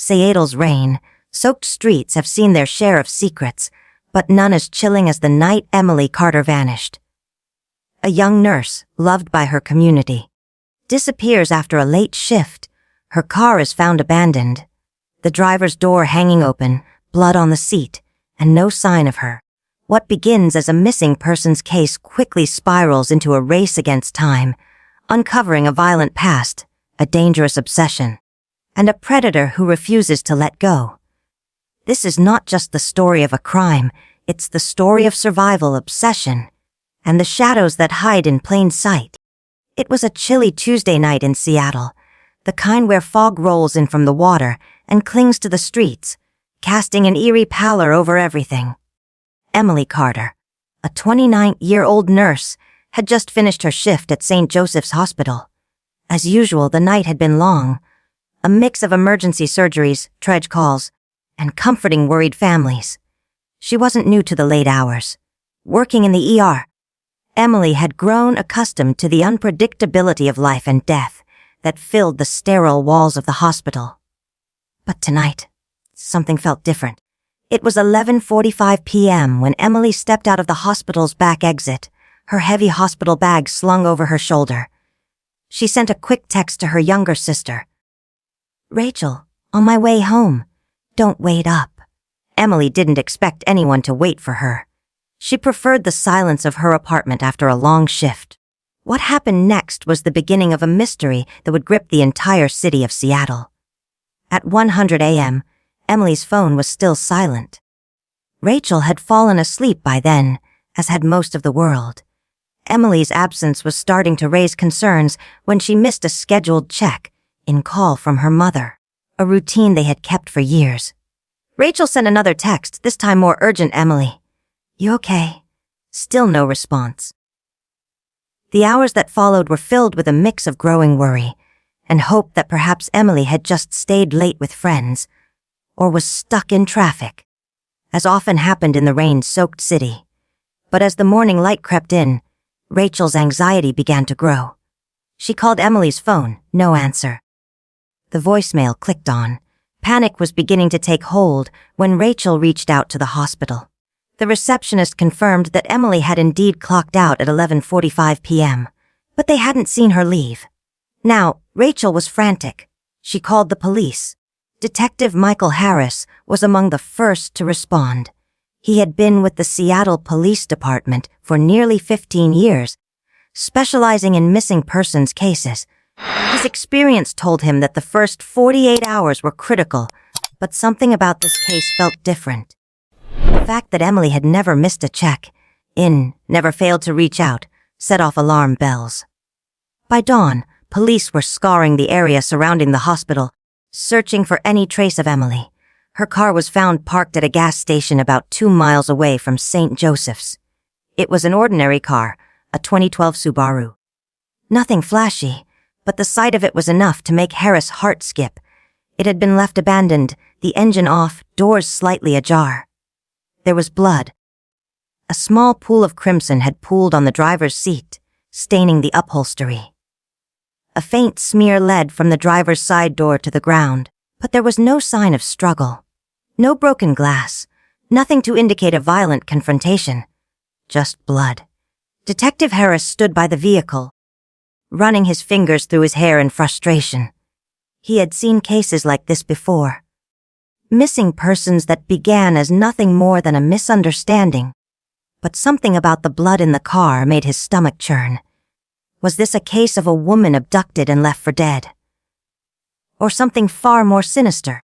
Seattle's rain-soaked streets have seen their share of secrets, but none as chilling as the night Emily Carter vanished. A young nurse, loved by her community, disappears after a late shift. Her car is found abandoned, the driver's door hanging open, blood on the seat, and no sign of her. What begins as a missing persons case quickly spirals into a race against time, uncovering a violent past, a dangerous obsession, and a predator who refuses to let go. This is not just the story of a crime, it's the story of survival, obsession, and the shadows that hide in plain sight. It was a chilly Tuesday night in Seattle, the kind where fog rolls in from the water and clings to the streets, casting an eerie pallor over everything. Emily Carter, a 29-year-old nurse, had just finished her shift at St. Joseph's Hospital. As usual, the night had been long, a mix of emergency surgeries, triage calls, and comforting worried families. She wasn't new to the late hours. Working in the ER, Emily had grown accustomed to the unpredictability of life and death that filled the sterile walls of the hospital. But tonight, something felt different. It was 11:45 p.m. when Emily stepped out of the hospital's back exit, her heavy hospital bag slung over her shoulder. She sent a quick text to her younger sister. "Rachel, on my way home. Don't wait up." Emily didn't expect anyone to wait for her. She preferred the silence of her apartment after a long shift. What happened next was the beginning of a mystery that would grip the entire city of Seattle. At 100 a.m., Emily's phone was still silent. Rachel had fallen asleep by then, as had most of the world. Emily's absence was starting to raise concerns when she missed a scheduled check-in call from her mother, a routine they had kept for years. Rachel sent another text, this time more urgent. "Emily, you okay?" Still no response. The hours that followed were filled with a mix of growing worry and hope that perhaps Emily had just stayed late with friends or was stuck in traffic, as often happened in the rain-soaked city. But as the morning light crept in, Rachel's anxiety began to grow. She called Emily's phone, no answer. The voicemail clicked on. Panic was beginning to take hold when Rachel reached out to the hospital. The receptionist confirmed that Emily had indeed clocked out at 11:45 p.m., but they hadn't seen her leave. Now, Rachel was frantic. She called the police. Detective Michael Harris was among the first to respond. He had been with the Seattle Police Department for nearly 15 years, specializing in missing persons cases. His experience told him that the first 48 hours were critical, but something about this case felt different. The fact that Emily had never missed a check-in, never failed to reach out, set off alarm bells. By dawn, police were scouring the area surrounding the hospital, searching for any trace of Emily. Her car was found parked at a gas station about 2 miles away from St. Joseph's. It was an ordinary car, a 2012 Subaru. Nothing flashy, but the sight of it was enough to make Harris' heart skip. It had been left abandoned, the engine off, doors slightly ajar. There was blood. A small pool of crimson had pooled on the driver's seat, staining the upholstery. A faint smear led from the driver's side door to the ground, but there was no sign of struggle. No broken glass, nothing to indicate a violent confrontation. Just blood. Detective Harris stood by the vehicle, running his fingers through his hair in frustration. He had seen cases like this before. Missing persons that began as nothing more than a misunderstanding. But something about the blood in the car made his stomach churn. Was this a case of a woman abducted and left for dead? Or something far more sinister?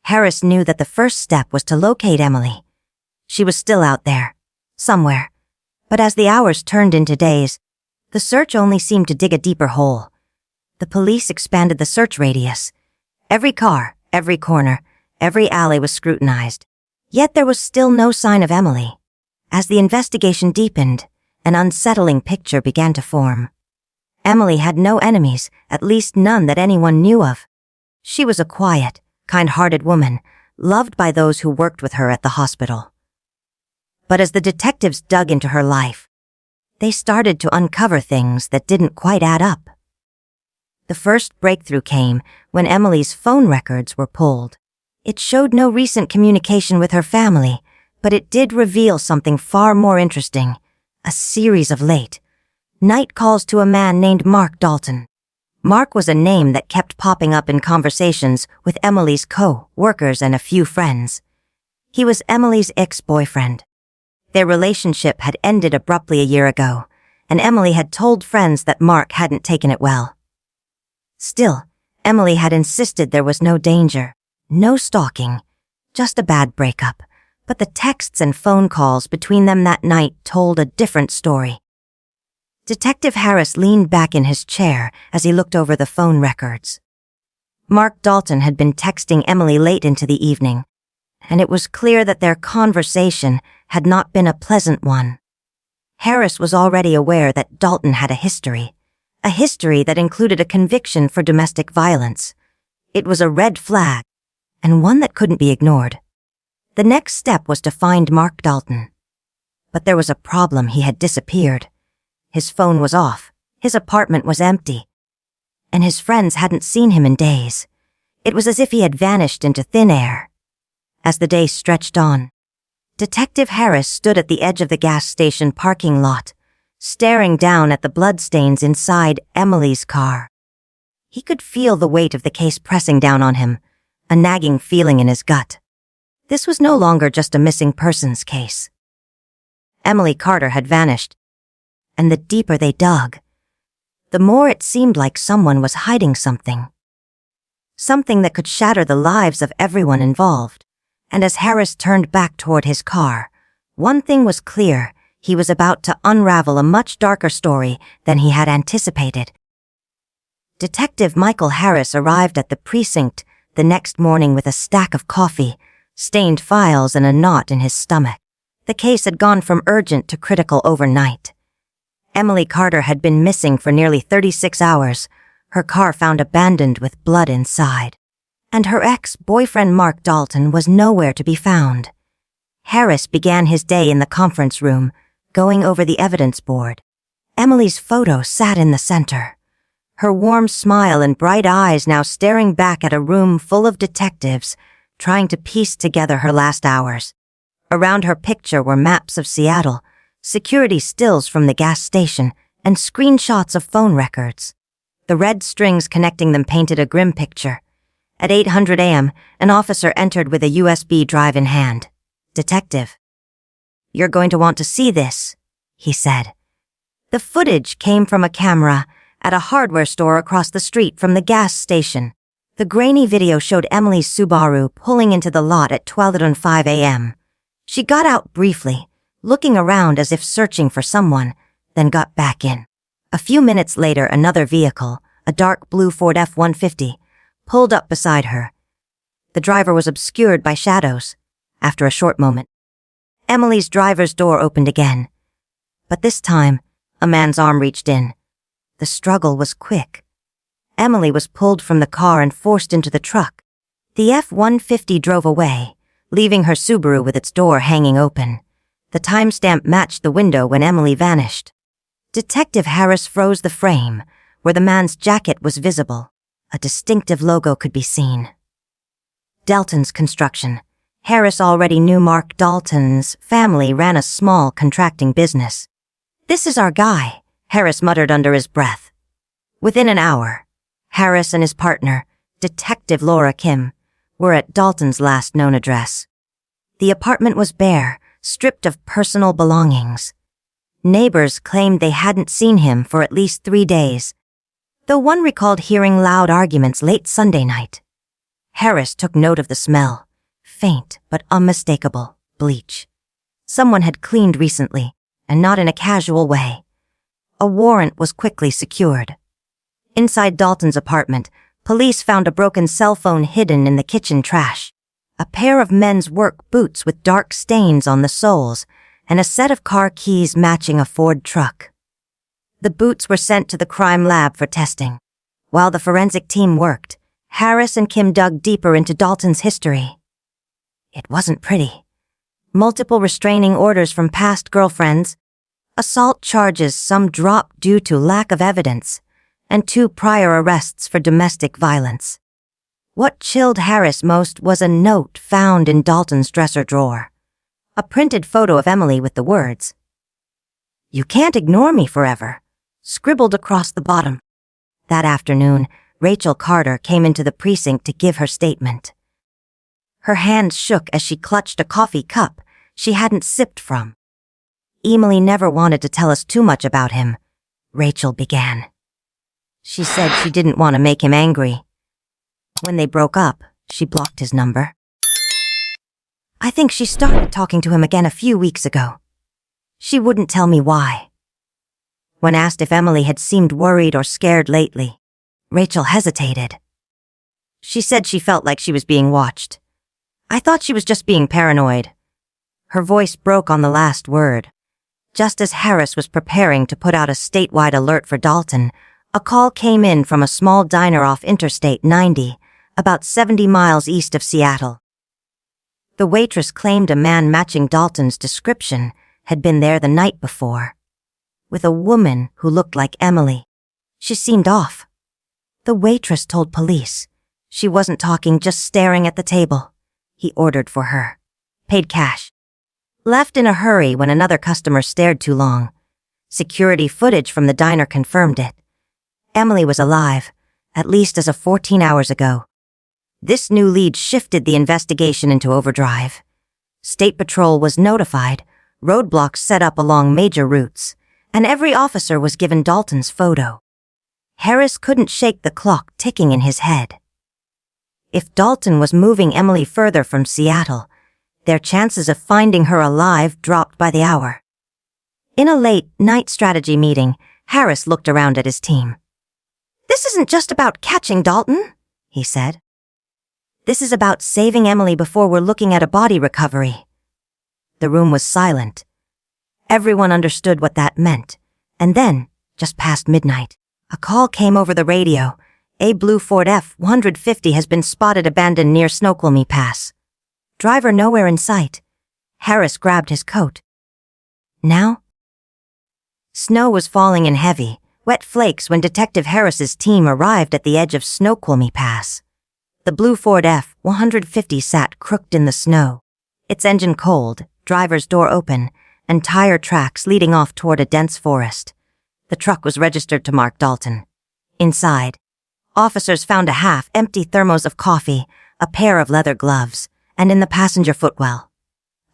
Harris knew that the first step was to locate Emily. She was still out there, somewhere. But as the hours turned into days, the search only seemed to dig a deeper hole. The police expanded the search radius. Every car, every corner, every alley was scrutinized. Yet there was still no sign of Emily. As the investigation deepened, an unsettling picture began to form. Emily had no enemies, at least none that anyone knew of. She was a quiet, kind-hearted woman, loved by those who worked with her at the hospital. But as the detectives dug into her life, they started to uncover things that didn't quite add up. The first breakthrough came when Emily's phone records were pulled. It showed no recent communication with her family, but it did reveal something far more interesting: a series of late night calls to a man named Mark Dalton. Mark was a name that kept popping up in conversations with Emily's co-workers and a few friends. He was Emily's ex-boyfriend. Their relationship had ended abruptly a year ago, and Emily had told friends that Mark hadn't taken it well. Still, Emily had insisted there was no danger, no stalking, just a bad breakup, but the texts and phone calls between them that night told a different story. Detective Harris leaned back in his chair as he looked over the phone records. Mark Dalton had been texting Emily late into the evening, and it was clear that their conversation had not been a pleasant one. Harris was already aware that Dalton had a history that included a conviction for domestic violence. It was a red flag, and one that couldn't be ignored. The next step was to find Mark Dalton. But there was a problem: he had disappeared. His phone was off, his apartment was empty, and his friends hadn't seen him in days. It was as if he had vanished into thin air. As the day stretched on, Detective Harris stood at the edge of the gas station parking lot, staring down at the bloodstains inside Emily's car. He could feel the weight of the case pressing down on him, a nagging feeling in his gut. This was no longer just a missing persons case. Emily Carter had vanished, and the deeper they dug, the more it seemed like someone was hiding something. Something that could shatter the lives of everyone involved. And as Harris turned back toward his car, one thing was clear: he was about to unravel a much darker story than he had anticipated. Detective Michael Harris arrived at the precinct the next morning with a stack of coffee, stained files, and a knot in his stomach. The case had gone from urgent to critical overnight. Emily Carter had been missing for nearly 36 hours, her car found abandoned with blood inside. And her ex-boyfriend Mark Dalton was nowhere to be found. Harris began his day in the conference room, going over the evidence board. Emily's photo sat in the center, her warm smile and bright eyes now staring back at a room full of detectives trying to piece together her last hours. Around her picture were maps of Seattle, security stills from the gas station, and screenshots of phone records. The red strings connecting them painted a grim picture. At 8:00 a.m., an officer entered with a USB drive in hand. "Detective, you're going to want to see this," he said. The footage came from a camera at a hardware store across the street from the gas station. The grainy video showed Emily's Subaru pulling into the lot at 12:05 a.m. She got out briefly, looking around as if searching for someone, then got back in. A few minutes later, another vehicle, a dark blue Ford F-150, pulled up beside her. The driver was obscured by shadows. After a short moment, Emily's driver's door opened again. But this time, a man's arm reached in. The struggle was quick. Emily was pulled from the car and forced into the truck. The F-150 drove away, leaving her Subaru with its door hanging open. The timestamp matched the window when Emily vanished. Detective Harris froze the frame, where the man's jacket was visible. A distinctive logo could be seen. Dalton's Construction. Harris already knew Mark Dalton's family ran a small contracting business. "This is our guy," Harris muttered under his breath. Within an hour, Harris and his partner, Detective Laura Kim, were at Dalton's last known address. The apartment was bare, stripped of personal belongings. Neighbors claimed they hadn't seen him for at least 3 days, though one recalled hearing loud arguments late Sunday night. Harris took note of the smell, faint but unmistakable: bleach. Someone had cleaned recently, and not in a casual way. A warrant was quickly secured. Inside Dalton's apartment, police found a broken cell phone hidden in the kitchen trash, a pair of men's work boots with dark stains on the soles, and a set of car keys matching a Ford truck. The boots were sent to the crime lab for testing. While the forensic team worked, Harris and Kim dug deeper into Dalton's history. It wasn't pretty. Multiple restraining orders from past girlfriends, assault charges, some dropped due to lack of evidence, and 2 prior arrests for domestic violence. What chilled Harris most was a note found in Dalton's dresser drawer. A printed photo of Emily with the words, "You can't ignore me forever," scribbled across the bottom. That afternoon, Rachel Carter came into the precinct to give her statement. Her hands shook as she clutched a coffee cup she hadn't sipped from. "Emily never wanted to tell us too much about him," Rachel began. She said she didn't want to make him angry. When they broke up, she blocked his number. "I think she started talking to him again a few weeks ago. She wouldn't tell me why." When asked if Emily had seemed worried or scared lately, Rachel hesitated. She said she felt like she was being watched. "I thought she was just being paranoid." Her voice broke on the last word. Just as Harris was preparing to put out a statewide alert for Dalton, a call came in from a small diner off Interstate 90, about 70 miles east of Seattle. The waitress claimed a man matching Dalton's description had been there the night before, with a woman who looked like Emily. She seemed off. The waitress told police she wasn't talking, just staring at the table. He ordered for her, paid cash, left in a hurry when another customer stared too long. Security footage from the diner confirmed it. Emily was alive, at least as of 14 hours ago. This new lead shifted the investigation into overdrive. State Patrol was notified, roadblocks set up along major routes, and every officer was given Dalton's photo. Harris couldn't shake the clock ticking in his head. If Dalton was moving Emily further from Seattle, their chances of finding her alive dropped by the hour. In a late-night strategy meeting, Harris looked around at his team. "This isn't just about catching Dalton," he said. "This is about saving Emily before we're looking at a body recovery." The room was silent. Everyone understood what that meant. And then, just past midnight, a call came over the radio. "A blue Ford F-150 has been spotted abandoned near Snoqualmie Pass. Driver nowhere in sight." Harris grabbed his coat. Now? Snow was falling in heavy, wet flakes when Detective Harris's team arrived at the edge of Snoqualmie Pass. The blue Ford F-150 sat crooked in the snow, its engine cold, driver's door open, and tire tracks leading off toward a dense forest. The truck was registered to Mark Dalton. Inside, officers found a half-empty thermos of coffee, a pair of leather gloves, and in the passenger footwell,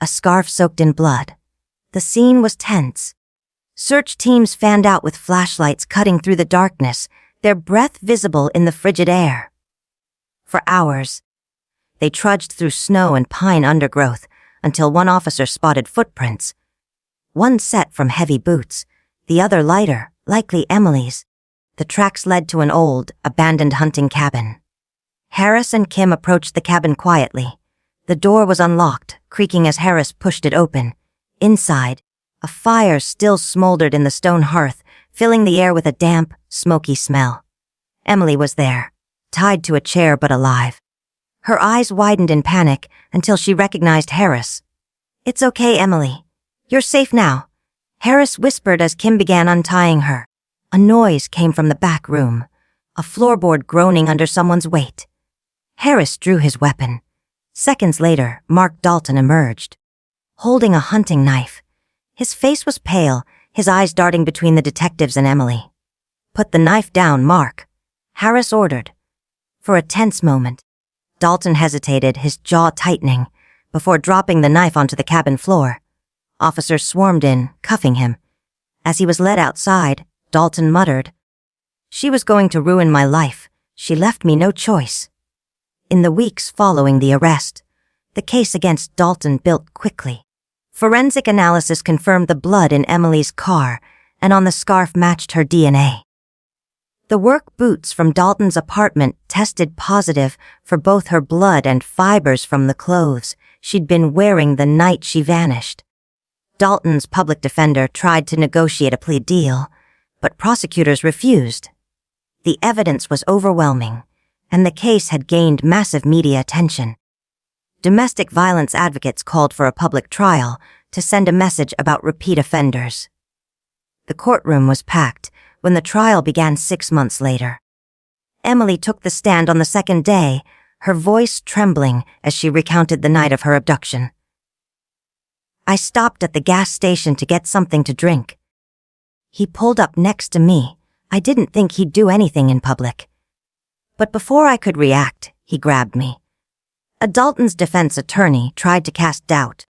a scarf soaked in blood. The scene was tense. Search teams fanned out with flashlights cutting through the darkness, their breath visible in the frigid air. For hours, they trudged through snow and pine undergrowth until one officer spotted footprints. One set from heavy boots, the other lighter, likely Emily's. The tracks led to an old, abandoned hunting cabin. Harris and Kim approached the cabin quietly. The door was unlocked, creaking as Harris pushed it open. Inside, a fire still smoldered in the stone hearth, filling the air with a damp, smoky smell. Emily was there, tied to a chair but alive. Her eyes widened in panic until she recognized Harris. "It's okay, Emily. You're safe now," Harris whispered as Kim began untying her. A noise came from the back room, a floorboard groaning under someone's weight. Harris drew his weapon. Seconds later, Mark Dalton emerged, holding a hunting knife. His face was pale, his eyes darting between the detectives and Emily. "Put the knife down, Mark," Harris ordered. For a tense moment, Dalton hesitated, his jaw tightening, before dropping the knife onto the cabin floor. Officers swarmed in, cuffing him. As he was led outside, Dalton muttered, "She was going to ruin my life. She left me no choice." In the weeks following the arrest, the case against Dalton built quickly. Forensic analysis confirmed the blood in Emily's car, and on the scarf matched her DNA. The work boots from Dalton's apartment tested positive for both her blood and fibers from the clothes she'd been wearing the night she vanished. Dalton's public defender tried to negotiate a plea deal, but prosecutors refused. The evidence was overwhelming, and the case had gained massive media attention. Domestic violence advocates called for a public trial to send a message about repeat offenders. The courtroom was packed when the trial began 6 months later. Emily took the stand on the second day, her voice trembling as she recounted the night of her abduction. "I stopped at the gas station to get something to drink. He pulled up next to me. I didn't think he'd do anything in public. But before I could react, he grabbed me." A Dalton's defense attorney tried to cast doubt,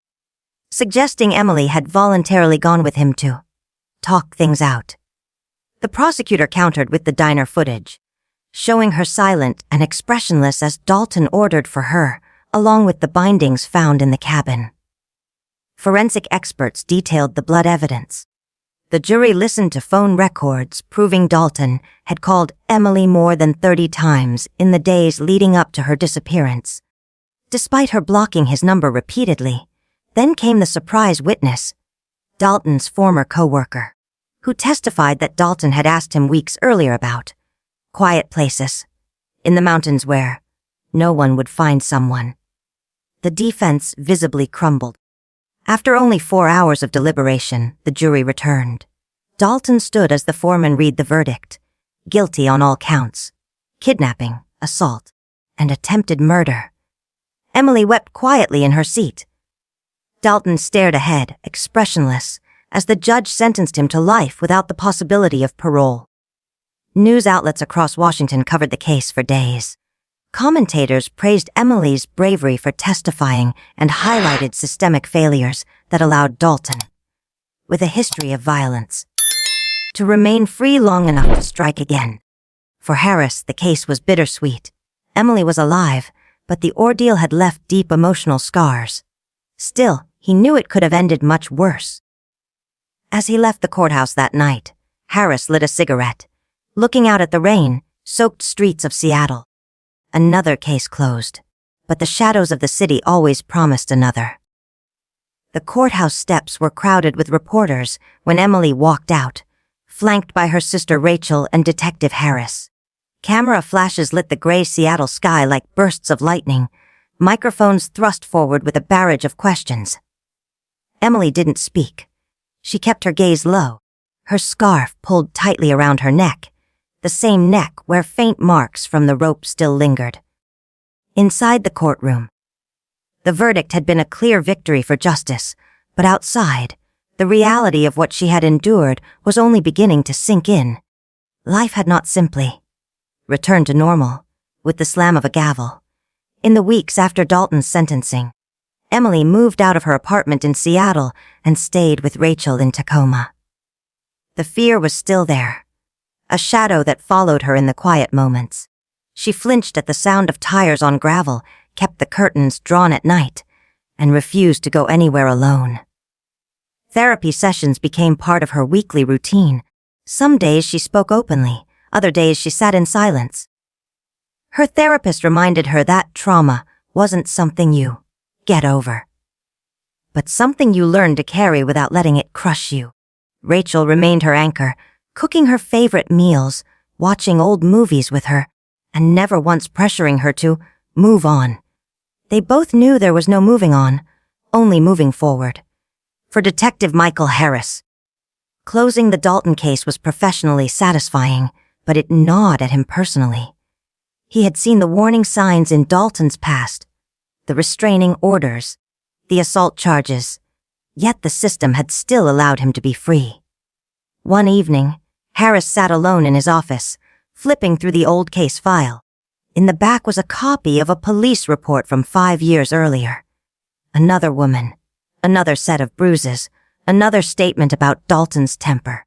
suggesting Emily had voluntarily gone with him to talk things out. The prosecutor countered with the diner footage, showing her silent and expressionless as Dalton ordered for her, along with the bindings found in the cabin. Forensic experts detailed the blood evidence. The jury listened to phone records proving Dalton had called Emily more than 30 times in the days leading up to her disappearance. Despite her blocking his number repeatedly, then came the surprise witness, Dalton's former co-worker, who testified that Dalton had asked him weeks earlier about quiet places in the mountains where no one would find someone. The defense visibly crumbled. After only 4 hours of deliberation, the jury returned. Dalton stood as the foreman read the verdict, guilty on all counts: kidnapping, assault, and attempted murder. Emily wept quietly in her seat. Dalton stared ahead, expressionless, as the judge sentenced him to life without the possibility of parole. News outlets across Washington covered the case for days. Commentators praised Emily's bravery for testifying and highlighted systemic failures that allowed Dalton, with a history of violence, to remain free long enough to strike again. For Harris, the case was bittersweet. Emily was alive, but the ordeal had left deep emotional scars. Still, he knew it could have ended much worse. As he left the courthouse that night, Harris lit a cigarette, looking out at the rain-soaked streets of Seattle. Another case closed, but the shadows of the city always promised another. The courthouse steps were crowded with reporters when Emily walked out, flanked by her sister Rachel and Detective Harris. Camera flashes lit the gray Seattle sky like bursts of lightning, microphones thrust forward with a barrage of questions. Emily didn't speak. She kept her gaze low, her scarf pulled tightly around her neck, the same neck where faint marks from the rope still lingered. Inside the courtroom, the verdict had been a clear victory for justice, but outside, the reality of what she had endured was only beginning to sink in. Life had not simply returned to normal, with the slam of a gavel. In the weeks after Dalton's sentencing, Emily moved out of her apartment in Seattle and stayed with Rachel in Tacoma. The fear was still there, a shadow that followed her in the quiet moments. She flinched at the sound of tires on gravel, kept the curtains drawn at night, and refused to go anywhere alone. Therapy sessions became part of her weekly routine. Some days she spoke openly, other days she sat in silence. Her therapist reminded her that trauma wasn't something you get over, but something you learn to carry without letting it crush you. Rachel remained her anchor, cooking her favorite meals, watching old movies with her, and never once pressuring her to move on. They both knew there was no moving on, only moving forward. For Detective Michael Harris, closing the Dalton case was professionally satisfying, but it gnawed at him personally. He had seen the warning signs in Dalton's past, the restraining orders, the assault charges, yet the system had still allowed him to be free. One evening, Harris sat alone in his office, flipping through the old case file. In the back was a copy of a police report from 5 years earlier. Another woman, another set of bruises, another statement about Dalton's temper.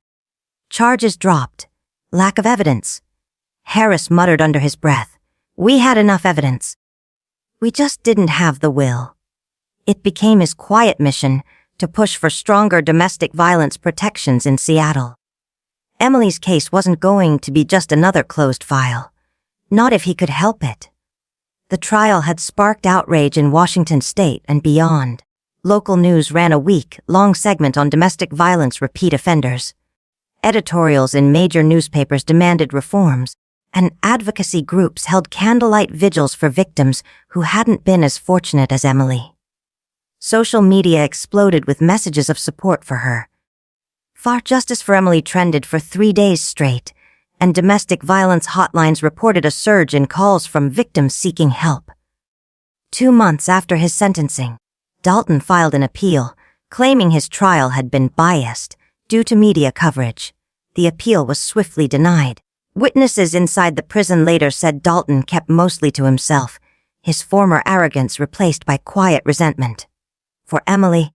Charges dropped. Lack of evidence. Harris muttered under his breath, "We had enough evidence. We just didn't have the will." It became his quiet mission to push for stronger domestic violence protections in Seattle. Emily's case wasn't going to be just another closed file. Not if he could help it. The trial had sparked outrage in Washington state and beyond. Local news ran a week-long segment on domestic violence repeat offenders. Editorials in major newspapers demanded reforms, and advocacy groups held candlelight vigils for victims who hadn't been as fortunate as Emily. Social media exploded with messages of support for her. Far Justice for Emily trended for 3 days straight, and domestic violence hotlines reported a surge in calls from victims seeking help. 2 months after his sentencing, Dalton filed an appeal, claiming his trial had been biased due to media coverage. The appeal was swiftly denied. Witnesses inside the prison later said Dalton kept mostly to himself, his former arrogance replaced by quiet resentment. For Emily,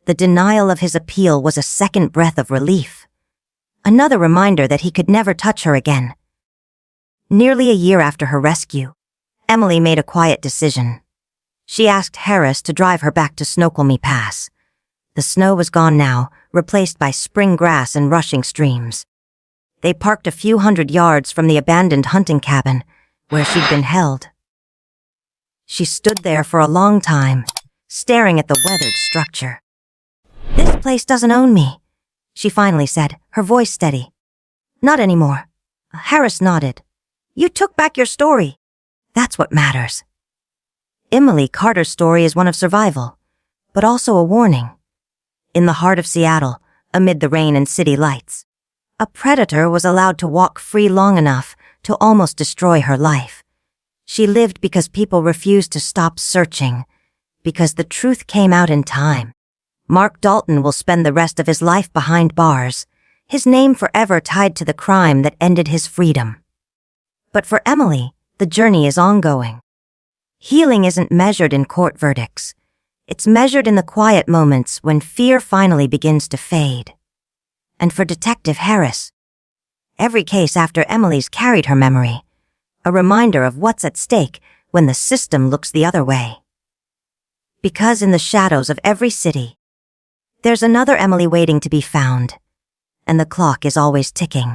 the denial of his appeal was a second breath of relief. Another reminder that he could never touch her again. Nearly a year after her rescue, Emily made a quiet decision. She asked Harris to drive her back to Snoqualmie Pass. The snow was gone now, replaced by spring grass and rushing streams. They parked a few hundred yards from the abandoned hunting cabin, where she'd been held. She stood there for a long time, staring at the weathered structure. "This place doesn't own me," she finally said, her voice steady. "Not anymore." Harris nodded. "You took back your story. That's what matters." Emily Carter's story is one of survival, but also a warning. In the heart of Seattle, amid the rain and city lights, a predator was allowed to walk free long enough to almost destroy her life. She lived because people refused to stop searching, because the truth came out in time. Mark Dalton will spend the rest of his life behind bars, his name forever tied to the crime that ended his freedom. But for Emily, the journey is ongoing. Healing isn't measured in court verdicts. It's measured in the quiet moments when fear finally begins to fade. And for Detective Harris, every case after Emily's carried her memory, a reminder of what's at stake when the system looks the other way. Because in the shadows of every city, there's another Emily waiting to be found, and the clock is always ticking.